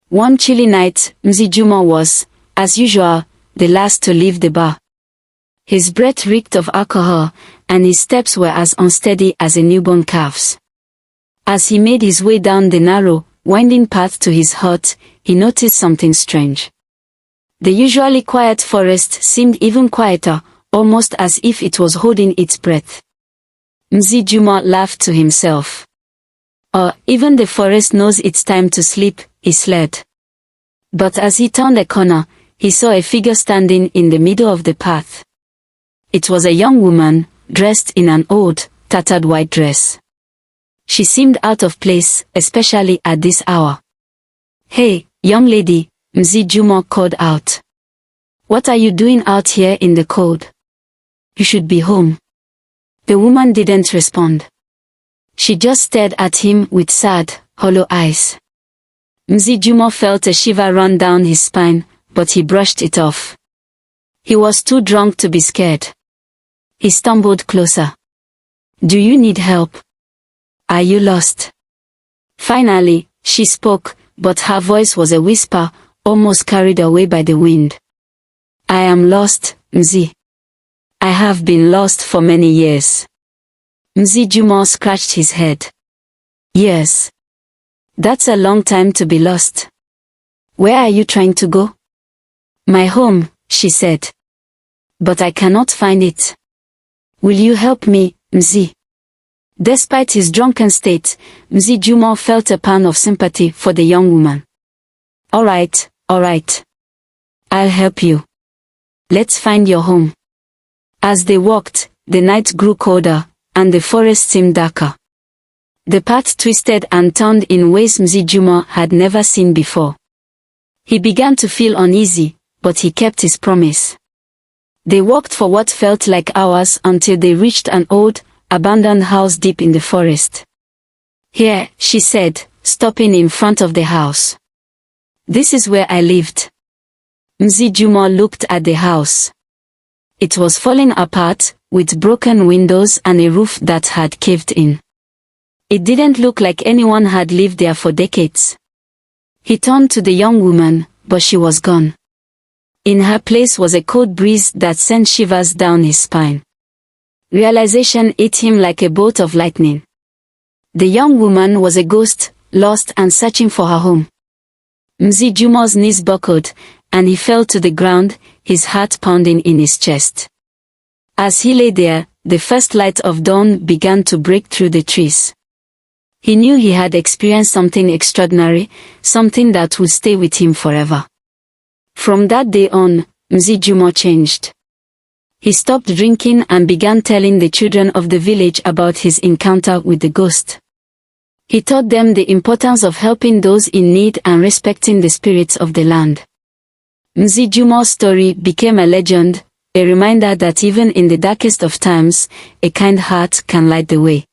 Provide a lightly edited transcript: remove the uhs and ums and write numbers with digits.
One chilly night, Mzee Juma was, as usual, the last to leave the bar. His breath reeked of alcohol, and his steps were as unsteady as a newborn calf's. As he made his way down the narrow, winding path to his hut, he noticed something strange. The usually quiet forest seemed even quieter, almost as if it was holding its breath. Mzee Juma laughed to himself. "Oh, even the forest knows it's time to sleep," he said. But as he turned a corner, he saw a figure standing in the middle of the path. It was a young woman, dressed in an old, tattered white dress. She seemed out of place, especially at this hour. "Hey, young lady," Mzee Juma called out. "What are you doing out here in the cold? You should be home." The woman didn't respond. She just stared at him with sad, hollow eyes. Mzee Juma felt a shiver run down his spine, but he brushed it off. He was too drunk to be scared. He stumbled closer. "Do you need help? Are you lost?" Finally, she spoke, but her voice was a whisper, almost carried away by the wind. "I am lost, Mzee. I have been lost for many years." Mzee Juma scratched his head. "Yes. That's a long time to be lost. Where are you trying to go?" "My home," she said. "But I cannot find it. Will you help me, Mzee?" Despite his drunken state, Mzee Juma felt a pang of sympathy for the young woman. All right. I'll help you. Let's find your home." As they walked, the night grew colder, and the forest seemed darker. The path twisted and turned in ways Mzee Juma had never seen before. He began to feel uneasy, but he kept his promise. They walked for what felt like hours until they reached an old, abandoned house deep in the forest. "Here," she said, stopping in front of the house. "This is where I lived." Mzee Juma looked at the house. It was falling apart, with broken windows and a roof that had caved in. It didn't look like anyone had lived there for decades. He turned to the young woman, but she was gone. In her place was a cold breeze that sent shivers down his spine. Realization hit him like a bolt of lightning. The young woman was a ghost, lost and searching for her home. Mzee Juma's knees buckled, and he fell to the ground, his heart pounding in his chest. As he lay there, the first light of dawn began to break through the trees. He knew he had experienced something extraordinary, something that would stay with him forever. From that day on, Mzee Juma changed. He stopped drinking and began telling the children of the village about his encounter with the ghost. He taught them the importance of helping those in need and respecting the spirits of the land. Mzee Juma's story became a legend, a reminder that even in the darkest of times, a kind heart can light the way.